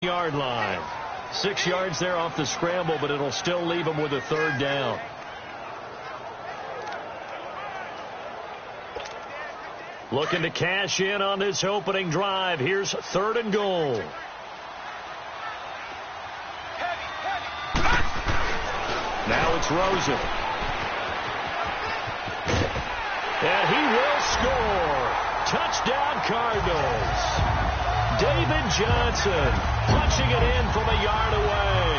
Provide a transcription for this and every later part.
Yard line. 6 yards there off the scramble, but it'll still leave him with a third down. Looking to cash in on this opening drive. Here's 3rd and goal. Now it's Rosen. And he will score. Touchdown Cardinals. David Johnson punching it in from a yard away.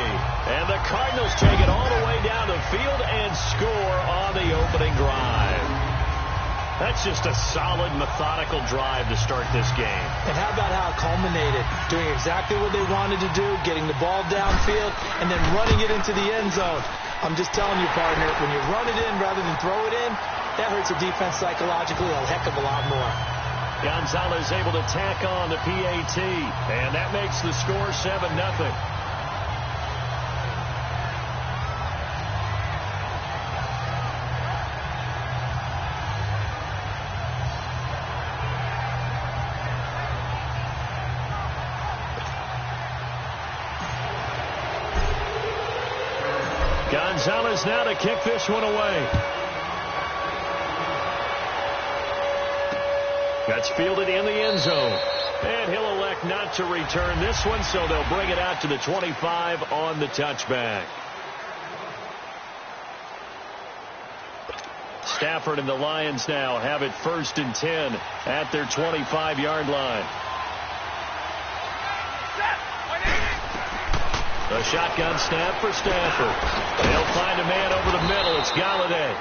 And the Cardinals take it all the way down the field and score on the opening drive. That's just a solid, methodical drive to start this game. And how about how it culminated? Doing exactly what they wanted to do, getting the ball downfield, and then running it into the end zone. I'm just telling you, partner, when you run it in rather than throw it in, that hurts a defense psychologically a heck of a lot more. Gonzalez able to tack on the PAT, and that makes the score 7-0. Gonzalez now to kick this one away. That's fielded in the end zone. And he'll elect not to return this one, so they'll bring it out to the 25 on the touchback. Stafford and the Lions now have it 1st and 10 at their 25-yard line. The shotgun snap for Stafford. They'll find a man over the middle. It's Galladay.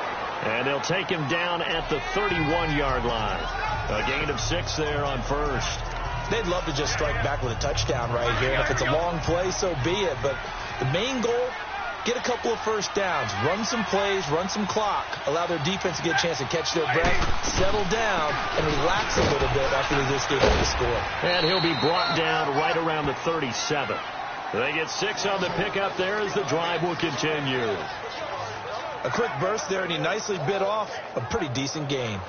And they'll take him down at the 31-yard line. A gain of 6 there on 1st. They'd love to just strike back with a touchdown right here. And if it's a long play, so be it. But the main goal, get a couple of first downs. Run some plays, run some clock. Allow their defense to get a chance to catch their breath, settle down, and relax a little bit after they just get the score. And he'll be brought down right around the 37. They get 6 on the pickup there as the drive will continue. A quick burst there, and he nicely bit off a pretty decent gain.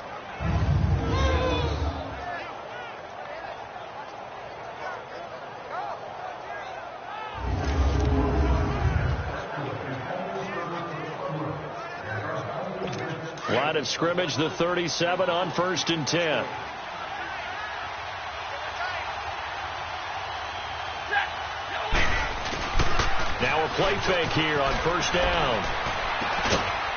Line of scrimmage, the 37 on 1st and 10. Now a play fake here on 1st down.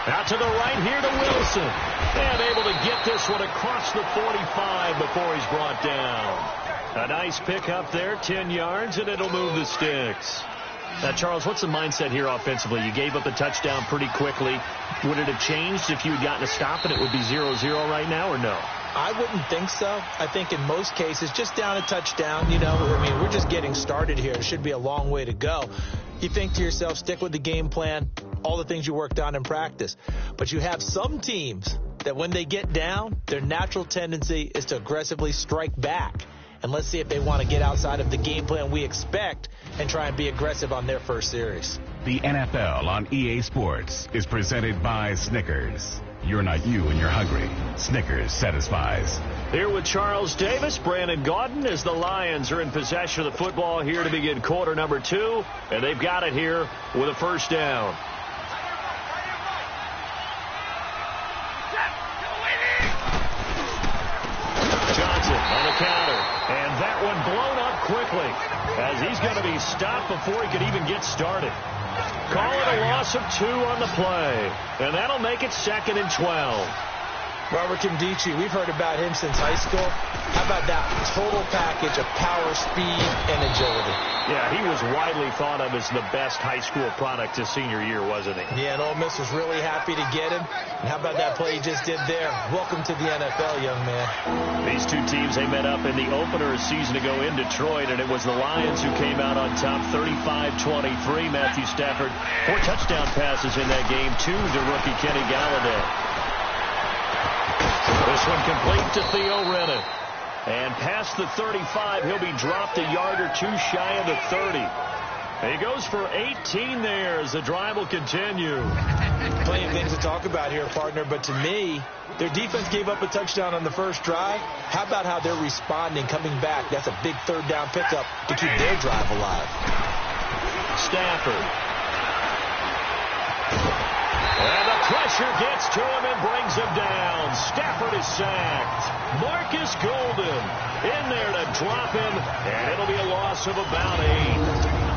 Out to the right here to Wilson. And able to get this one across the 45 before he's brought down. A nice pickup there, 10 yards, and it'll move the sticks. Now, Charles, what's the mindset here offensively? You gave up a touchdown pretty quickly. Would it have changed if you had gotten a stop and it would be 0-0 right now, or no? I wouldn't think so. I think in most cases, just down a touchdown, we're just getting started here. It should be a long way to go. You think to yourself, stick with the game plan, all the things you worked on in practice. But you have some teams that when they get down, their natural tendency is to aggressively strike back. And let's see if they want to get outside of the game plan we expect and try and be aggressive on their first series. The NFL on EA Sports is presented by Snickers. You're not you when you're hungry. Snickers satisfies. Here with Charles Davis, Brandon Gaudin, as the Lions are in possession of the football here to begin quarter number 2. And they've got it here with a 1st down. Johnson on the counter. And that one blown up quickly as he's going to be stopped before he could even get started. Call it a loss of 2 on the play. And that'll make it 2nd and 12. Robert Kimdichie, we've heard about him since high school. How about that total package of power, speed, and agility? Yeah, he was widely thought of as the best high school product his senior year, wasn't he? Yeah, and Ole Miss was really happy to get him. And how about that play he just did there? Welcome to the NFL, young man. These two teams, they met up in the opener a season ago in Detroit, and it was the Lions who came out on top 35-23. Matthew Stafford, 4 touchdown passes in that game, 2 to rookie Kenny Galladay. This one complete to Theo Rennan. And past the 35, he'll be dropped a yard or 2 shy of the 30. He goes for 18 there as the drive will continue. Plenty of things to talk about here, partner, but to me, their defense gave up a touchdown on the first drive. How about how they're responding, coming back? That's a big third down pickup to keep their drive alive. Stafford. And the pressure gets to him and brings him down. Stafford is sacked. Marcus Golden in there to drop him, and it'll be a loss of about 8.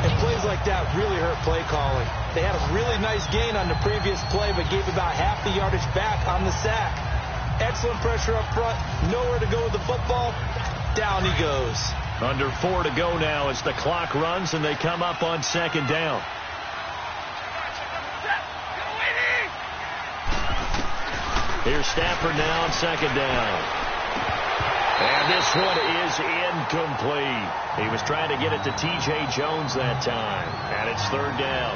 And plays like that really hurt play calling. They had a really nice gain on the previous play, but gave about half the yardage back on the sack. Excellent pressure up front. Nowhere to go with the football. Down he goes. Under 4 to go now as the clock runs and they come up on second down. Here's Stafford now on second down. And this one is incomplete. He was trying to get it to T.J. Jones that time. And it's third down.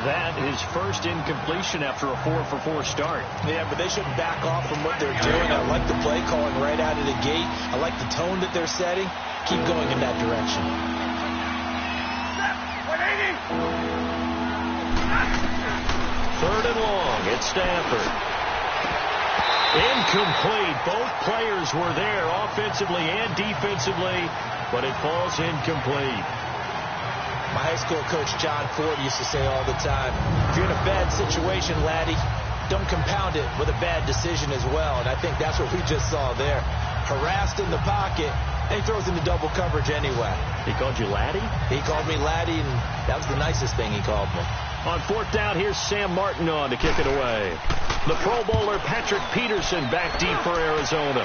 That is first incompletion after a 4-for-4 start. Yeah, but they should back off from what they're doing. I like the play calling right out of the gate. I like the tone that they're setting. Keep going in that direction. Third and long. It's Stafford. Incomplete. Both players were there offensively and defensively, but it falls incomplete. My high school coach, John Ford, used to say all the time, if you're in a bad situation, laddie, don't compound it with a bad decision as well. And I think that's what we just saw there. Harassed in the pocket, and he throws into double coverage anyway. He called you laddie? He called me laddie, and that was the nicest thing he called me. On fourth down, here's Sam Martin on to kick it away. The Pro Bowler Patrick Peterson back deep for Arizona.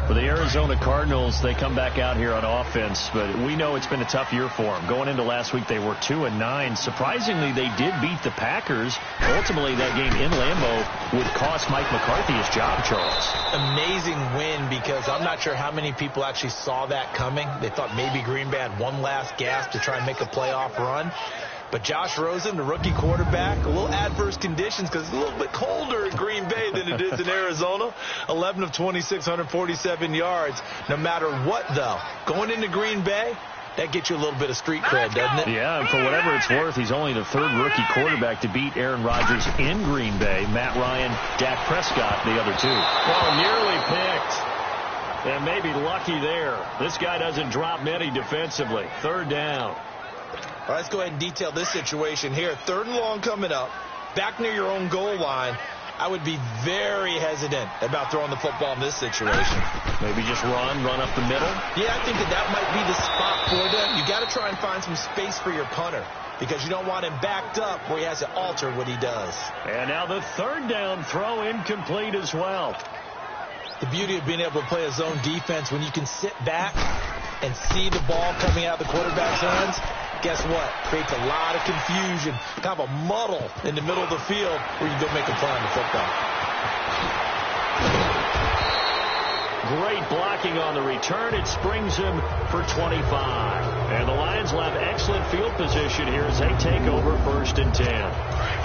For the Arizona Cardinals, they come back out here on offense, but we know it's been a tough year for them. Going into last week, they were 2-9. Surprisingly, they did beat the Packers. Ultimately, that game in Lambeau would cost Mike McCarthy his job, Charles. Amazing win, because I'm not sure how many people actually saw that coming. They thought maybe Green Bay had one last gasp to try and make a playoff run. But Josh Rosen, the rookie quarterback, a little adverse conditions because it's a little bit colder in Green Bay than it is in Arizona. 11 of 26, 147 yards. No matter what, though, going into Green Bay, that gets you a little bit of street cred, doesn't it? Yeah, and for whatever it's worth, he's only the third rookie quarterback to beat Aaron Rodgers in Green Bay. Matt Ryan, Dak Prescott, the other two. Well, nearly picked. And maybe lucky there. This guy doesn't drop many defensively. Third down. All right, let's go ahead and detail this situation here. Third and long coming up, back near your own goal line. I would be very hesitant about throwing the football in this situation. Maybe just run up the middle? Yeah, I think that might be the spot for them. You got to try and find some space for your punter because you don't want him backed up where he has to alter what he does. And now the third down throw incomplete as well. The beauty of being able to play a zone defense when you can sit back and see the ball coming out of the quarterback's hands, guess what? Creates a lot of confusion, kind of a muddle in the middle of the field where you go make a play on the football. Great blocking on the return. It springs him for 25. And the Lions will have excellent field position here as they take over first and 10.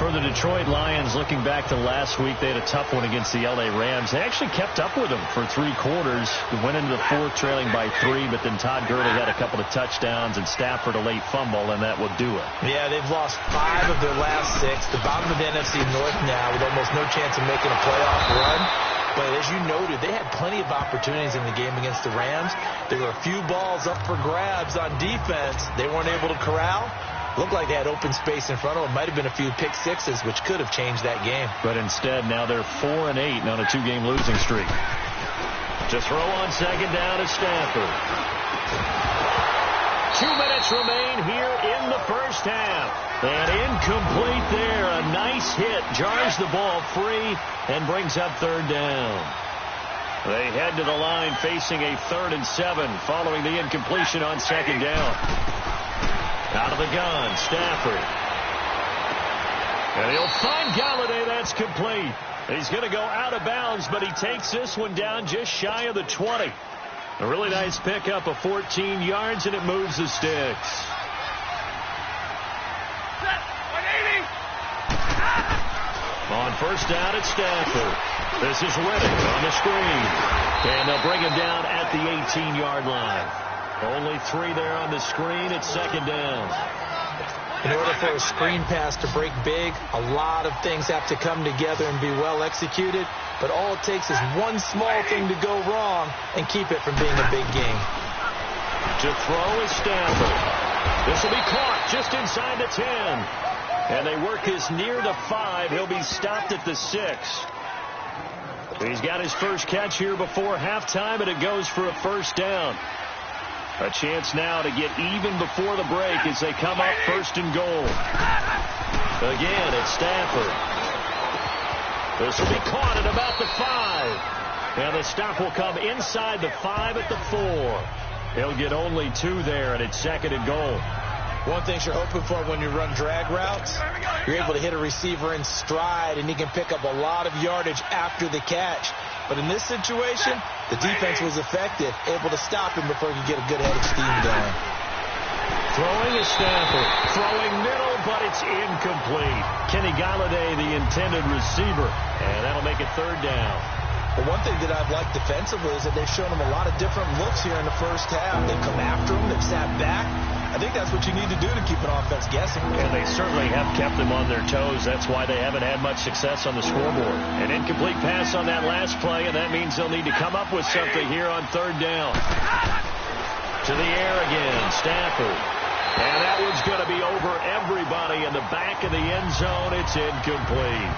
For the Detroit Lions, looking back to last week, they had a tough one against the L.A. Rams. They actually kept up with them for 3 quarters. Went into the fourth trailing by 3, but then Todd Gurley had a couple of touchdowns and Stafford a late fumble, and that will do it. Yeah, they've lost 5 of their last 6. The bottom of the NFC North now with almost no chance of making a playoff run. But as you noted, they had plenty of opportunities in the game against the Rams. There were a few balls up for grabs on defense. They weren't able to corral. Looked like they had open space in front of them. Might have been a few pick sixes, which could have changed that game. But instead, now they're 4-8 on a 2-game losing streak. To throw on second down is Stafford. 2 minutes remain here in the first half. And incomplete there. A nice hit. Jars the ball free and brings up third down. They head to the line facing a 3rd and 7 following the incompletion on second down. Out of the gun, Stafford. And he'll find Galladay. That's complete. He's going to go out of bounds, but he takes this one down just shy of the 20. A really nice pickup of 14 yards, and it moves the sticks. On first down, it's Stafford. This is Reddick on the screen. And they'll bring him down at the 18-yard line. Only 3 there on the screen. It's second down. In order for a screen pass to break big, a lot of things have to come together and be well executed. But all it takes is one small thing to go wrong and keep it from being a big game. To throw is Stafford. This will be caught just inside the 10. And they work this near the 5. He'll be stopped at the 6. He's got his first catch here before halftime, and it goes for a first down. A chance now to get even before the break as they come up first and goal. Again, it's Stafford. This will be caught at about the 5. And the stop will come inside the 5 at the 4. He'll get only 2 there, and it's second and goal. One thing you're hoping for when you run drag routes, you're able to hit a receiver in stride, and he can pick up a lot of yardage after the catch. But in this situation, the defense was effective, able to stop him before he could get a good head of steam going. Throwing is Stafford. Throwing middle, but it's incomplete. Kenny Galladay, the intended receiver. And that'll make it third down. But one thing that I've liked defensively is that they've shown him a lot of different looks here in the first half. They've come after him. They've sat back. I think that's what you need to do to keep an offense guessing. And they certainly have kept them on their toes. That's why they haven't had much success on the scoreboard. An incomplete pass on that last play, and that means they'll need to come up with something here on third down. To the air again, Stafford. And that one's going to be over everybody in the back of the end zone. It's incomplete.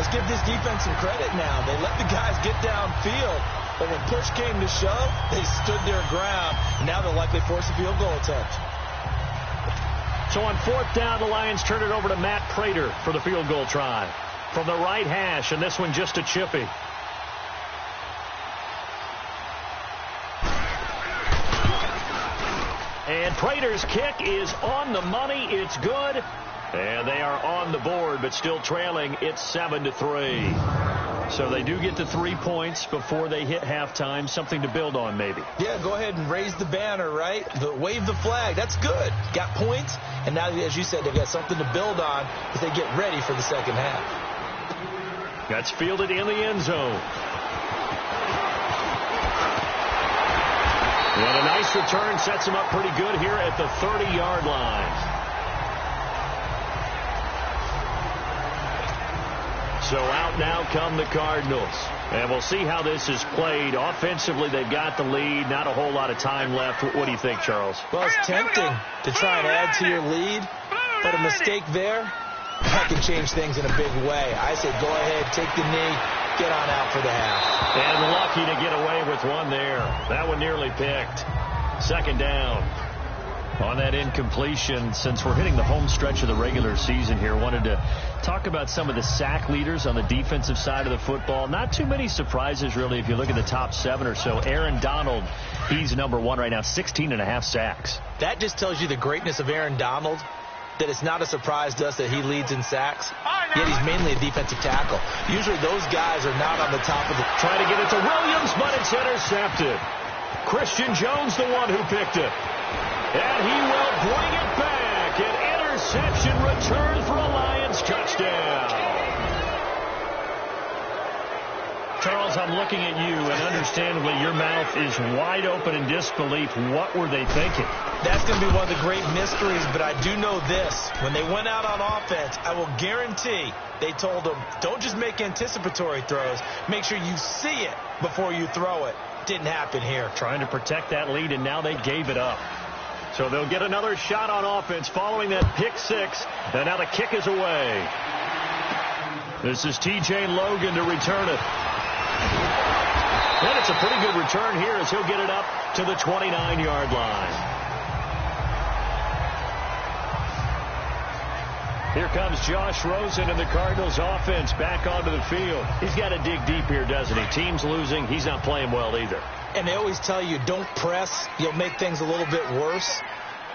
Let's give this defense some credit now. They let the guys get downfield, but when push came to shove, they stood their ground. Now they'll likely force a field goal attempt. So on fourth down, the Lions turn it over to Matt Prater for the field goal try. From the right hash, and this one just a chippy. And Prater's kick is on the money. It's good. And they are on the board, but still trailing. It's 7-3. So they do get to 3 points before they hit halftime. Something to build on, maybe. Yeah, go ahead and raise the banner, right? Wave the flag. That's good. Got points. And now, as you said, they've got something to build on as they get ready for the second half. That's fielded in the end zone. And a nice return sets him up pretty good here at the 30-yard line. So out now come the Cardinals. And we'll see how this is played. Offensively, they've got the lead. Not a whole lot of time left. What do you think, Charles? Well, it's tempting to try and add to your lead. But a mistake there, that can change things in a big way. I say go ahead, take the knee, get on out for the half. And lucky to get away with one there. That one nearly picked. Second down. On that incompletion, since we're hitting the home stretch of the regular season here, wanted to talk about some of the sack leaders on the defensive side of the football. Not too many surprises, really, if you look at the top 7 or so. Aaron Donald, he's number 1 right now, 16.5 sacks. That just tells you the greatness of Aaron Donald, that it's not a surprise to us that he leads in sacks, yet he's mainly a defensive tackle. Usually those guys are not on the top of the... Trying to get it to Williams, but it's intercepted. Christian Jones, the one who picked it. And he will bring it back. An interception return for a Lions touchdown. Charles, I'm looking at you, and understandably your mouth is wide open in disbelief. What were they thinking? That's going to be one of the great mysteries, but I do know this. When they went out on offense, I will guarantee they told them, don't just make anticipatory throws. Make sure you see it before you throw it. Didn't happen here. Trying to protect that lead, and now they gave it up. So they'll get another shot on offense following that pick 6. And now the kick is away. This is T.J. Logan to return it. And it's a pretty good return here as he'll get it up to the 29-yard line. Here comes Josh Rosen and the Cardinals offense back onto the field. He's got to dig deep here, doesn't he? Team's losing. He's not playing well either. And they always tell you, don't press. You'll make things a little bit worse.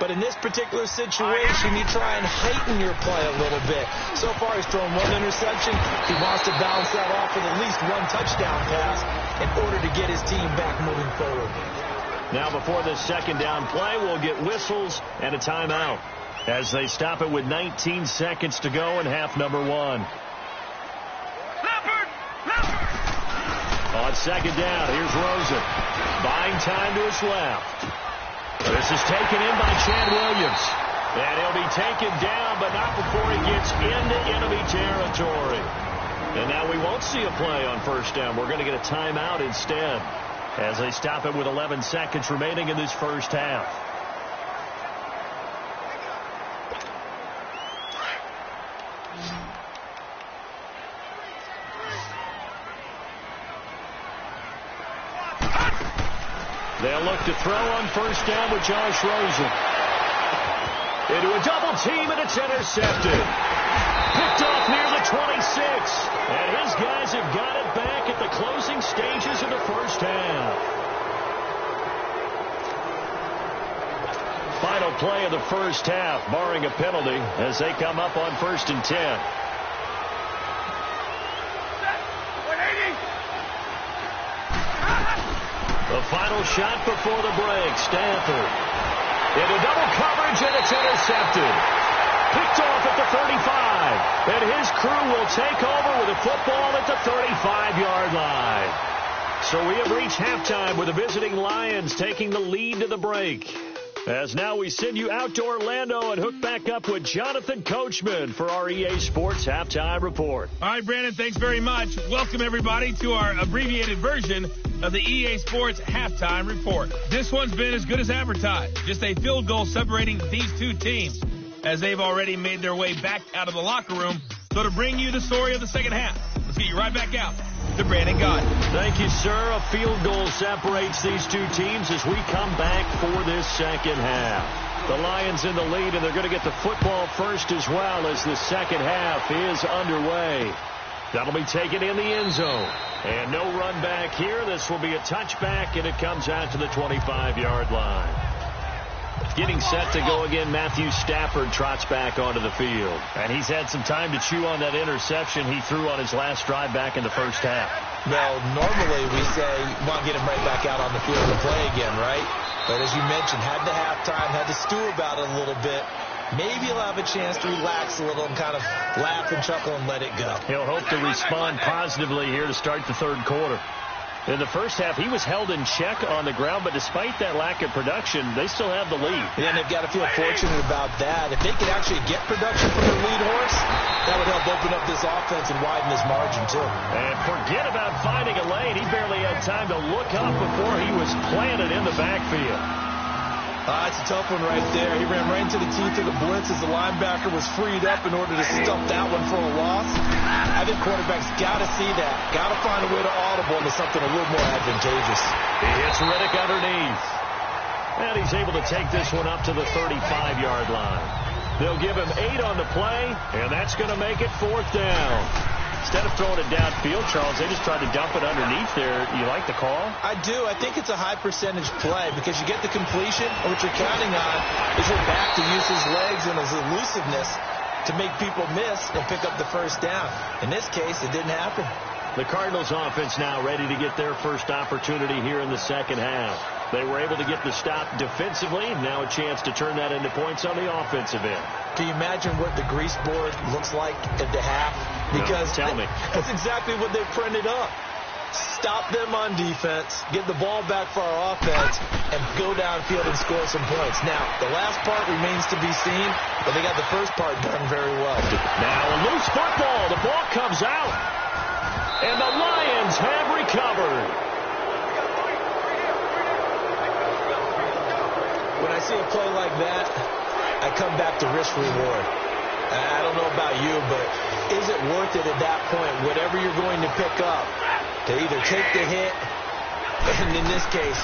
But in this particular situation, you try and heighten your play a little bit. So far, he's thrown 1 interception. He wants to balance that off with at least 1 touchdown pass in order to get his team back moving forward. Now, before this second down play, we'll get whistles and a timeout as they stop it with 19 seconds to go in half number 1. second down. Here's Rosen. Buying time to his left. This is taken in by Chad Williams. And he'll be taken down, but not before he gets into enemy territory. And now we won't see a play on first down. We're going to get a timeout instead as they stop it with 11 seconds remaining in this first half. They'll look to throw on first down with Josh Rosen. Into a double team, and it's intercepted. Picked off near the 26. And his guys have got it back at the closing stages of the first half. Final play of the first half, barring a penalty, as they come up on 1st and 10. The final shot before the break. Stanford into double coverage, and it's intercepted. Picked off at the 35. And his crew will take over with a football at the 35-yard line. So we have reached halftime with the visiting Lions taking the lead to the break. As now we send you out to Orlando and hook back up with Jonathan Coachman for our EA Sports Halftime Report. All right, Brandon, thanks very much. Welcome, everybody, to our abbreviated version of the EA Sports Halftime Report. This one's been as good as advertised. Just a field goal separating these two teams as they've already made their way back out of the locker room. So to bring you the story of the second half, let's get you right back out to Brandon Gaudin. Thank you, sir. A field goal separates these two teams as we come back for this second half. The Lions in the lead, and they're going to get the football first as well as the second half is underway. That'll be taken in the end zone. And no run back here. This will be a touchback, and it comes out to the 25-yard line. Getting set to go again, Matthew Stafford trots back onto the field. And he's had some time to chew on that interception he threw on his last drive back in the first half. Well, normally we say, want to get him right back out on the field to play again, right? But as you mentioned, had the halftime, had to stew about it a little bit. Maybe he'll have a chance to relax a little and kind of laugh and chuckle and let it go. He'll hope to respond positively here to start the third quarter. In the first half, he was held in check on the ground, but despite that lack of production, they still have the lead. And they've got to feel fortunate about that. If they could actually get production from their lead horse, that would help open up this offense and widen this margin, too. And forget about finding a lane. He barely had time to look up before he was planted in the backfield. It's a tough one right there. He ran right into the teeth of the blitz as the linebacker was freed up in order to stuff that one for a loss. I think quarterbacks got to see that. Got to find a way to audible into something a little more advantageous. He hits Riddick underneath. And he's able to take this one up to the 35-yard line. They'll give him 8 on the play, and that's going to make it 4th down. Instead of throwing it downfield, Charles, they just tried to dump it underneath there. You like the call? I do. I think it's a high percentage play because you get the completion, and what you're counting on is your back to use his legs and his elusiveness to make people miss and pick up the first down. In this case, it didn't happen. The Cardinals offense now ready to get their first opportunity here in the second half. They were able to get the stop defensively. Now a chance to turn that into points on the offensive end. Can you imagine what the grease board looks like at the half? Because no, tell me. That's exactly what they printed up. Stop them on defense, get the ball back for our offense, and go downfield and score some points. Now, the last part remains to be seen, but they got the first part done very well. Now a loose football. The ball comes out. And the Lions have recovered. When I see a play like that, I come back to risk-reward. I don't know about you, but is it worth it at that point, whatever you're going to pick up, to either take the hit and, in this case,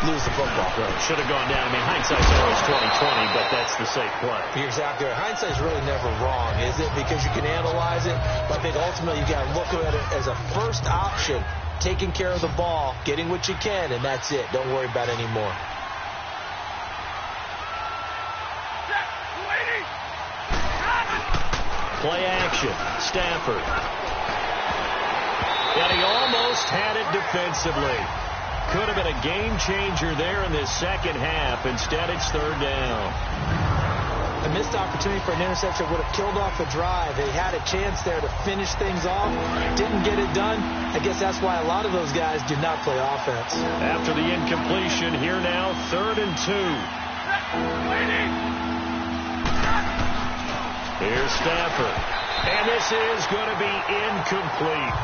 lose the football? Right. Should have gone down. I mean, hindsight's always 20/20, but that's the safe play. You're exactly right. Hindsight's really never wrong, is it? Because you can analyze it, but I think ultimately you got to look at it as a first option, taking care of the ball, getting what you can, and that's it. Don't worry about any more. Play action. Stafford. And he almost had it defensively. Could have been a game changer there in this second half. Instead, it's 3rd down. A missed opportunity for an interception would have killed off the drive. They had a chance there to finish things off. Didn't get it done. I guess that's why a lot of those guys do not play offense. After the incompletion, here now, 3rd and 2. Here's Stafford. And this is going to be incomplete.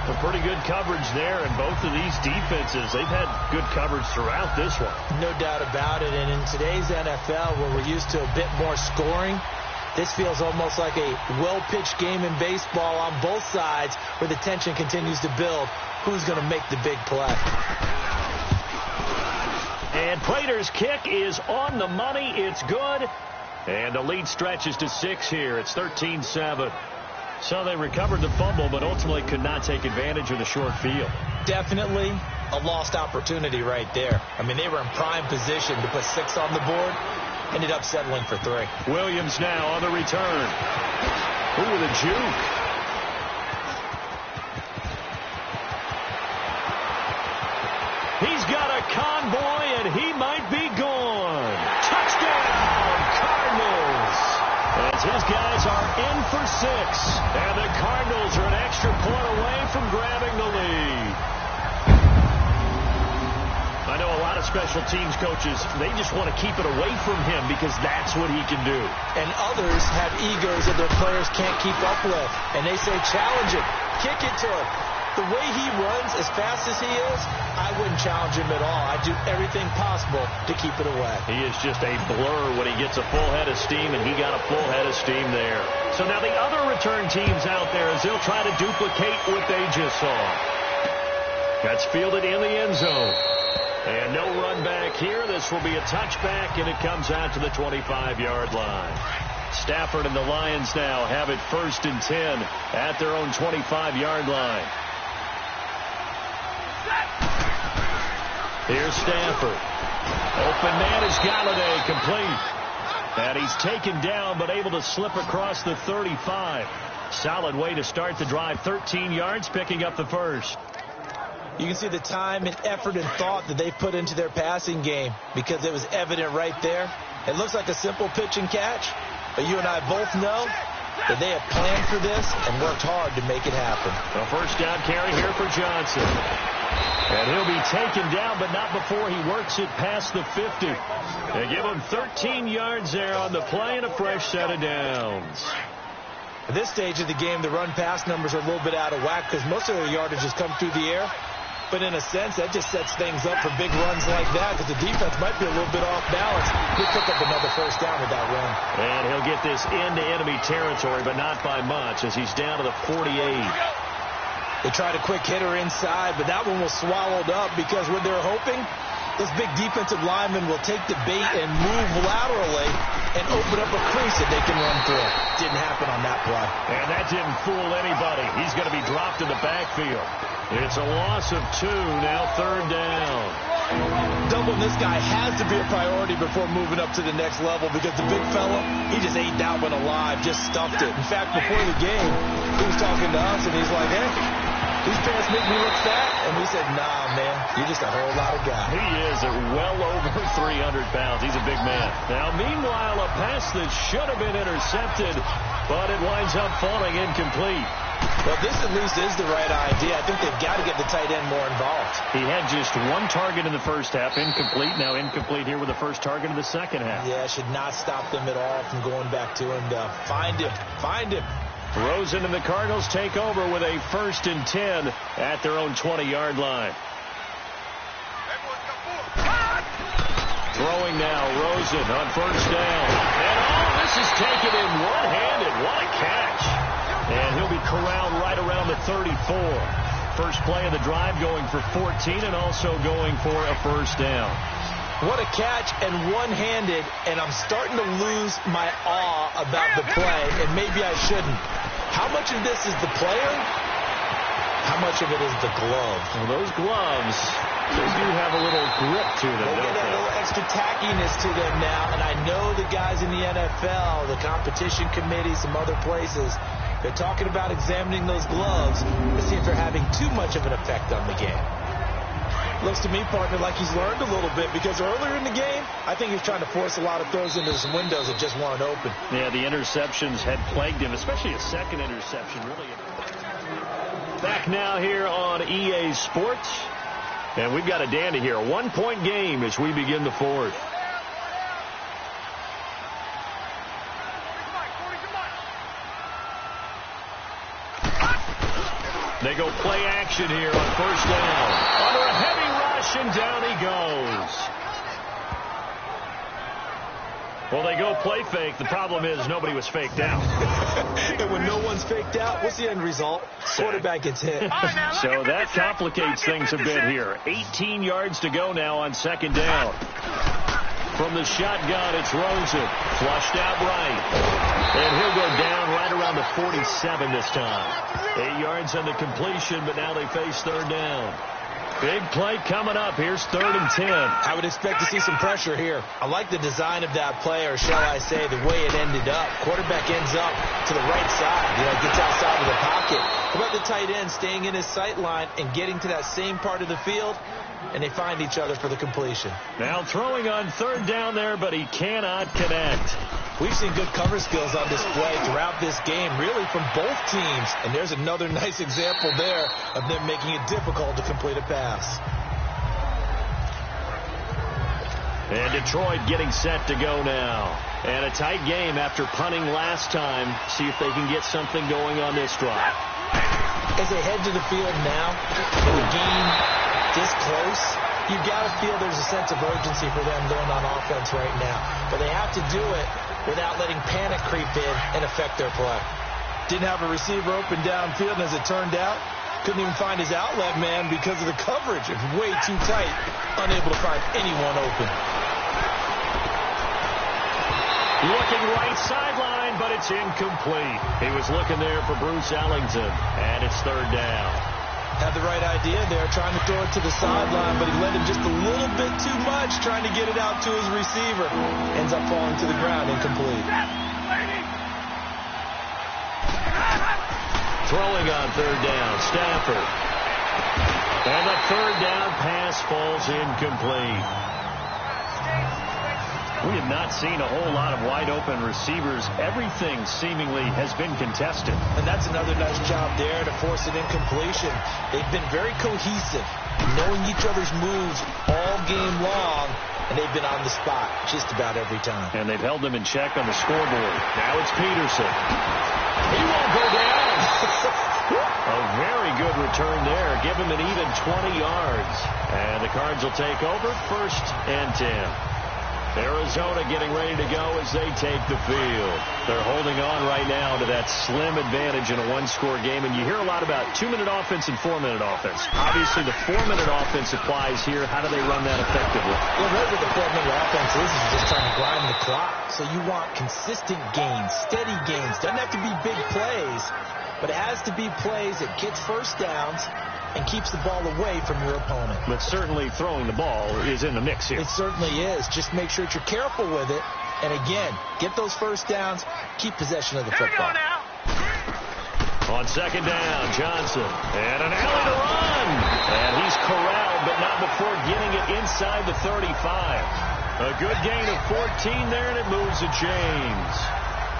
A pretty good coverage there, and both of these defenses, they've had good coverage throughout this one. No doubt about it. And in today's NFL, where we're used to a bit more scoring, this feels almost like a well-pitched game in baseball on both sides where the tension continues to build. Who's going to make the big play? And Prater's kick is on the money. It's good. And the lead stretches to 6 here. It's 13-7. So they recovered the fumble, but ultimately could not take advantage of the short field. Definitely a lost opportunity right there. I mean, they were in prime position to put 6 on the board. Ended up settling for 3. Williams now on the return. Ooh, with a juke. He's got a convoy, and he might be gone. Touchdown, Cardinals. As his guys are in for 6. And the Cardinals are an extra point away from grabbing the lead. I know a lot of special teams coaches, they just want to keep it away from him because that's what he can do. And others have egos that their players can't keep up with. And they say, challenge it, kick it to him. The way he runs, as fast as he is, I wouldn't challenge him at all. I'd do everything possible to keep it away. He is just a blur when he gets a full head of steam, and he got a full head of steam there. So now the other return teams out there, as they'll try to duplicate what they just saw. That's fielded in the end zone. And no run back here. This will be a touchback, and it comes out to the 25-yard line. Stafford and the Lions now have it 1st and 10 at their own 25-yard line. Here's Stafford. Open man is Galladay, complete. And he's taken down, but able to slip across the 35. Solid way to start the drive. 13 yards, picking up the first. You can see the time and effort and thought that they put into their passing game because it was evident right there. It looks like a simple pitch and catch, but you and I both know that they have planned for this and worked hard to make it happen. A first down carry here for Johnson. And he'll be taken down, but not before he works it past the 50. They give him 13 yards there on the play and a fresh set of downs. At this stage of the game, the run-pass numbers are a little bit out of whack because most of their yardage has come through the air. But in a sense, that just sets things up for big runs like that because the defense might be a little bit off balance. He'll pick up another first down with that run. And he'll get this into enemy territory, but not by much as he's down to the 48. They tried a quick hitter inside, but that one was swallowed up because what they're hoping, this big defensive lineman will take the bait and move laterally and open up a crease that they can run through. Didn't happen on that play. And that didn't fool anybody. He's going to be dropped in the backfield. It's a loss of 2, now 3rd down. Doubling this guy has to be a priority before moving up to the next level because the big fella, he just ate that one alive, just stuffed it. In fact, before the game, he was talking to us, and he's like, hey, these pants make me look fat. And we said, nah, man, you're just a whole lot of guy. He is at well over 300 pounds. He's a big man. Now, meanwhile, a pass that should have been intercepted, but it winds up falling incomplete. Well, this at least is the right idea. I think they've got to get the tight end more involved. He had just 1 target in the first half, incomplete. Now incomplete here with the first target in the second half. Yeah, should not stop them at all from going back to him to find him. Rosen and the Cardinals take over with a 1st and 10 at their own 20-yard line. Throwing now, Rosen on first down. And this is taken in one-handed. What a catch. And he'll be corralled right around the 34. First play of the drive going for 14 and also going for a first down. What a catch and one-handed, and I'm starting to lose my awe about the play, and maybe I shouldn't. How much of this is the player? How much of it is the glove? Well, those gloves, they do have a little grip to them, They get a little extra tackiness to them now, and I know the guys in the NFL, the competition committee, some other places, they're talking about examining those gloves to see if they're having too much of an effect on the game. Looks to me, partner, like he's learned a little bit, because earlier in the game, I think he was trying to force a lot of throws into some windows that just weren't open. Yeah, the interceptions had plagued him, especially a second interception. Really. Back now here on EA Sports. And we've got a dandy here. A 1-point game as we begin the fourth. They go play action here on first down. Under a heavy rush, and down he goes. Well, they go play fake. The problem is nobody was faked out. And when no one's faked out, what's the end result? Quarterback gets hit. So that complicates things a bit here. 18 yards to go now on second down. From the shotgun, it's Rosen. Flushed out right. And he'll go down right around the 47 this time. 8 yards on the completion, but now they face third down. Big play coming up. Here's 3rd and 10. I would expect to see some pressure here. I like the design of that play, or shall I say the way it ended up. Quarterback ends up to the right side. Gets outside of the pocket. How about the tight end staying in his sight line and getting to that same part of the field? And they find each other for the completion. Now throwing on third down there, but he cannot connect. We've seen good cover skills on display throughout this game, really from both teams. And there's another nice example there of them making it difficult to complete a pass. And Detroit getting set to go now. And a tight game after punting last time. See if they can get something going on this drive. As they head to the field now, in a game this close, you've got to feel there's a sense of urgency for them going on offense right now. But they have to do it without letting panic creep in and affect their play. Didn't have a receiver open downfield, and as it turned out, couldn't even find his outlet man because of the coverage. It was way too tight, unable to find anyone open. Looking right sideline, but it's incomplete. He was looking there for Bruce Ellington, and it's third down. Had the right idea there, trying to throw it to the sideline, but he let him just a little bit too much, trying to get it out to his receiver. Ends up falling to the ground, incomplete. Throwing on third down, Stafford. And the third down pass falls incomplete. We have not seen a whole lot of wide-open receivers. Everything seemingly has been contested. And that's another nice job there to force an incompletion. They've been very cohesive, knowing each other's moves all game long, and they've been on the spot just about every time. And they've held them in check on the scoreboard. Now it's Peterson. He won't go down. A very good return there. Give him an even 20 yards. And the Cards will take over 1st and 10. Arizona getting ready to go as they take the field. They're holding on right now to that slim advantage in a one-score game. And you hear a lot about 2-minute offense and 4-minute offense. Obviously, the 4-minute offense applies here. How do they run that effectively? Well, really, the 4-minute offense is just trying to grind the clock. So you want consistent gains, steady gains. Doesn't have to be big plays, but it has to be plays that gets first downs and keeps the ball away from your opponent. But certainly throwing the ball is in the mix here. It certainly is. Just make sure that you're careful with it. And again, get those first downs, keep possession of the football. On second down, Johnson. And an alley to run. And he's corralled, but not before getting it inside the 35. A good gain of 14 there, and it moves the chains.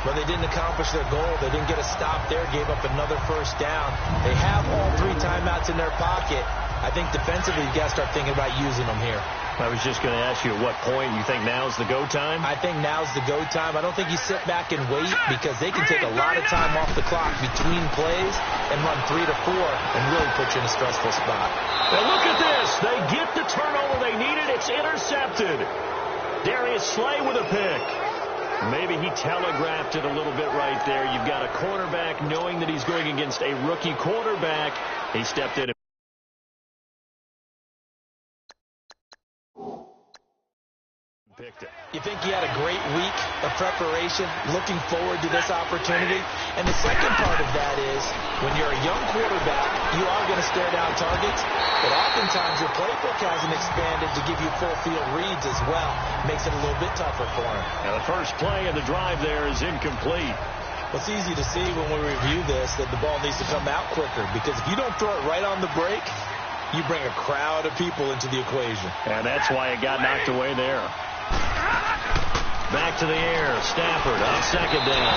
But they didn't accomplish their goal. They didn't get a stop there, gave up another first down. They have all 3 timeouts in their pocket. I think defensively, you've got to start thinking about using them here. I was just going to ask you at what point you think now's the go time? I think now's the go time. I don't think you sit back and wait, because they can take a lot of time off the clock between plays and run 3 to 4 and really put you in a stressful spot. Now look at this. They get the turnover they needed. It's intercepted. Darius Slay with a pick. Maybe he telegraphed it a little bit right there. You've got a cornerback knowing that he's going against a rookie quarterback. He stepped in. Picked it. You think he had a great week of preparation, looking forward to this opportunity? And the second part of that is, when you're a young quarterback, you are going to stare down targets, but oftentimes your playbook hasn't expanded to give you full field reads as well. Makes it a little bit tougher for him. Now the first play of the drive there is incomplete. Well, it's easy to see when we review this that the ball needs to come out quicker, because if you don't throw it right on the break, you bring a crowd of people into the equation. And that's why it got knocked away there. Back to the air. Stafford on second down.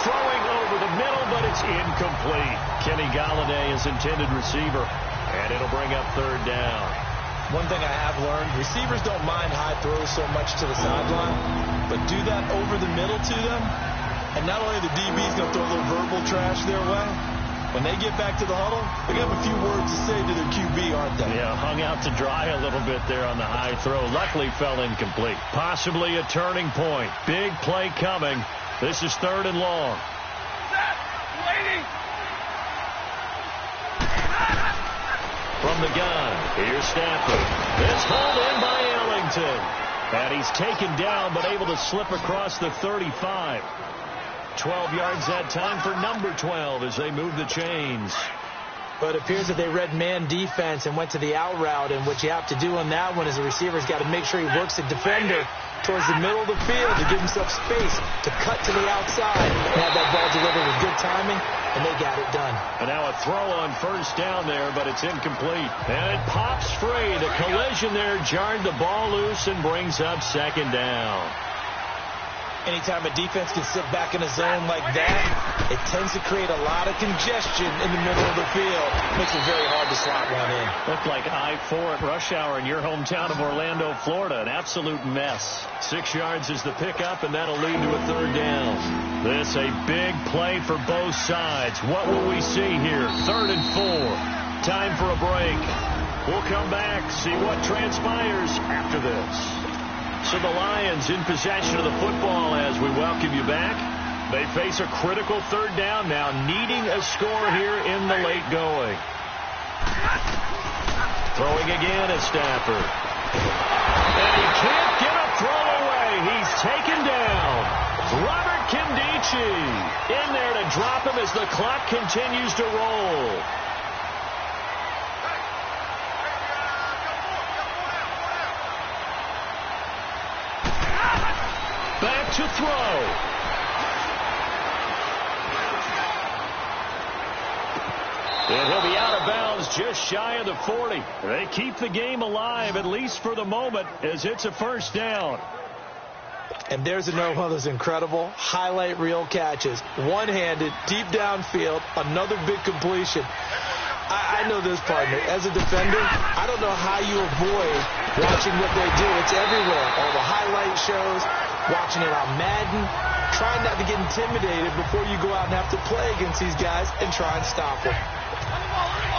Throwing over the middle, but it's incomplete. Kenny Golladay is intended receiver, and it'll bring up third down. One thing I have learned, receivers don't mind high throws so much to the sideline, but do that over the middle to them, and not only the DB's going to throw a little verbal trash their way, when they get back to the huddle, they have a few words to say to their QB, aren't they? Yeah, hung out to dry a little bit there on the high throw. Luckily fell incomplete. Possibly a turning point. Big play coming. This is third and long. From the gun, here's Stafford. It's hauled in by Ellington. And he's taken down, but able to slip across the 35. 12 yards that time for number 12 as they move the chains. But it appears that they read man defense and went to the out route, and what you have to do on that one is the receiver's got to make sure he works the defender towards the middle of the field to give himself space to cut to the outside and have that ball delivered with good timing, and they got it done. And now a throw on first down there, but it's incomplete. And it pops free. The collision there jarred the ball loose and brings up second down. Anytime a defense can sit back in a zone like that, it tends to create a lot of congestion in the middle of the field. Makes it very hard to slot one in. Looked like I-4 at rush hour in your hometown of Orlando, Florida. An absolute mess. 6 yards is the pickup, and that'll lead to a third down. This a big play for both sides. What will we see here? 3rd and 4. Time for a break. We'll come back, see what transpires after this. So the Lions in possession of the football as we welcome you back. They face a critical third down now, needing a score here in the late going. Throwing again at Stafford. And he can't get a throw away. He's taken down. Robert Kindici in there to drop him as the clock continues to roll. Back to throw. And he'll be out of bounds just shy of the 40. They keep the game alive, at least for the moment, as it's a first down. And there's another one of those incredible highlight reel catches. One-handed, deep downfield, another big completion. I know this, partner. As a defender, I don't know how you avoid watching what they do. It's everywhere. All the highlight shows, watching it on Madden, trying not to get intimidated before you go out and have to play against these guys and try and stop them.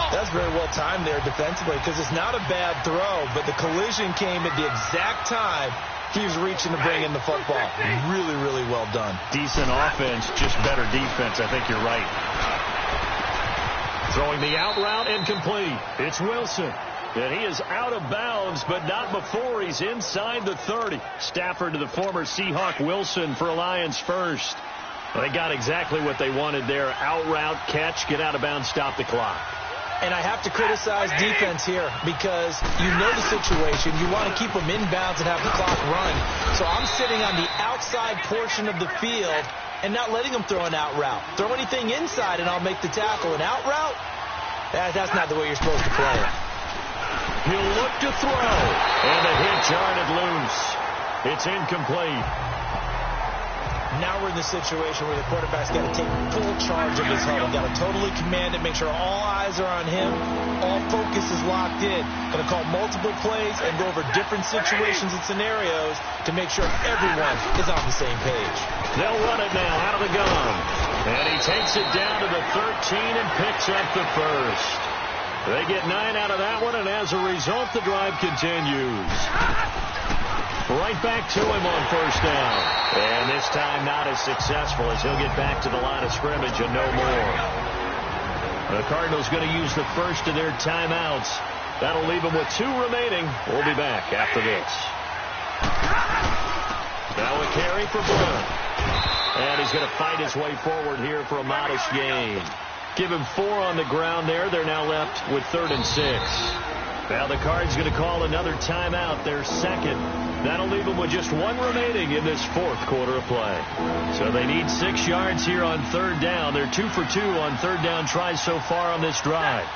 That's very well timed there defensively because it's not a bad throw, but the collision came at the exact time he was reaching to bring in the football. Really, really well done. Decent offense, just better defense. I think you're right. Throwing the out route incomplete. It's Wilson. And he is out of bounds, but not before he's inside the 30. Stafford to the former Seahawk Wilson for Lions first. They got exactly what they wanted there. Out route, catch, get out of bounds, stop the clock. And I have to criticize defense here because you know the situation. You want to keep them inbounds and have the clock run. So I'm sitting on the outside portion of the field and not letting them throw an out route. Throw anything inside and I'll make the tackle. An out route? That's not the way you're supposed to play it. He'll look to throw. And the hit jarred it loose. It's incomplete. Now we're in the situation where the quarterback's got to take full charge of his huddle. Got to totally command it, make sure all eyes are on him. All focus is locked in. Going to call multiple plays and go over different situations and scenarios to make sure everyone is on the same page. They'll run it now out of the gun. And he takes it down to the 13 and picks up the first. They get 9 out of that one, and as a result, the drive continues. Right back to him on first down. And this time not as successful as he'll get back to the line of scrimmage and no more. The Cardinals going to use the first of their timeouts. That'll leave them with 2 remaining. We'll be back after this. Now a carry for Blount. And he's going to fight his way forward here for a modest gain. Give him 4 on the ground there. They're now left with 3rd and 6. Now the Cards going to call another timeout, their second. That'll leave them with just 1 remaining in this 4th quarter of play. So they need 6 yards here on 3rd down. They're 2 for 2 on 3rd down tries so far on this drive.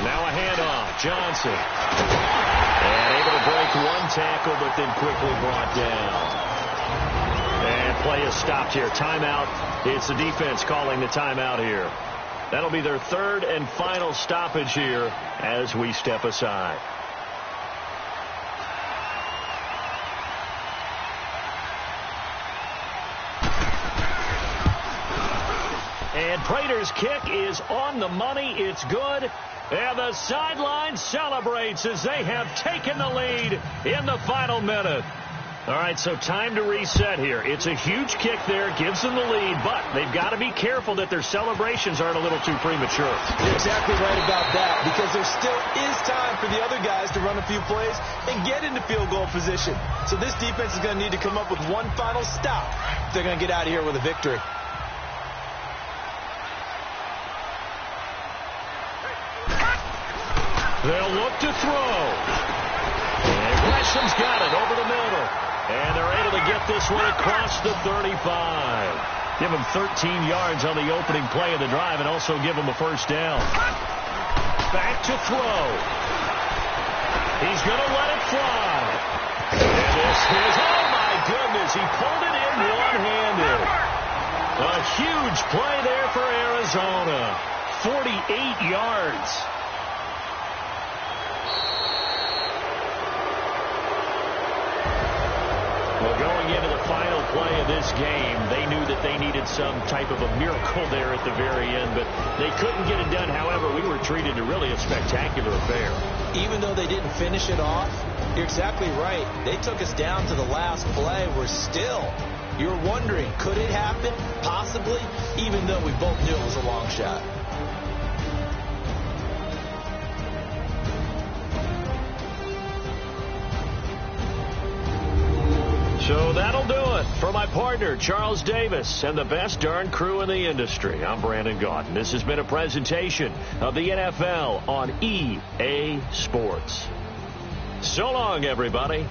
Now a handoff. Johnson. And able to break one tackle, but then quickly brought down. And play is stopped here. Timeout. It's the defense calling the timeout here. That'll be their third and final stoppage here as we step aside. And Prater's kick is on the money. It's good. And the sideline celebrates as they have taken the lead in the final minute. All right, so time to reset here. It's a huge kick there, gives them the lead, but they've got to be careful that their celebrations aren't a little too premature. You're exactly right about that, because there still is time for the other guys to run a few plays and get into field goal position. So this defense is going to need to come up with one final stop if they're going to get out of here with a victory. They'll look to throw. And Gresham's got it over the middle. And they're able to get this one across the 35. Give him 13 yards on the opening play of the drive and also give him a first down. Back to throw. He's going to let it fly. And this is, oh my goodness, he pulled it in one-handed. A huge play there for Arizona. 48 yards. Well, going into the final play of this game, they knew that they needed some type of a miracle there at the very end, but they couldn't get it done. However, we were treated to really a spectacular affair. Even though they didn't finish it off, you're exactly right. They took us down to the last play. You're wondering, could it happen? Possibly, even though we both knew it was a long shot. So that'll do it for my partner, Charles Davis, and the best darn crew in the industry. I'm Brandon Gaudin. This has been a presentation of the NFL on EA Sports. So long, everybody.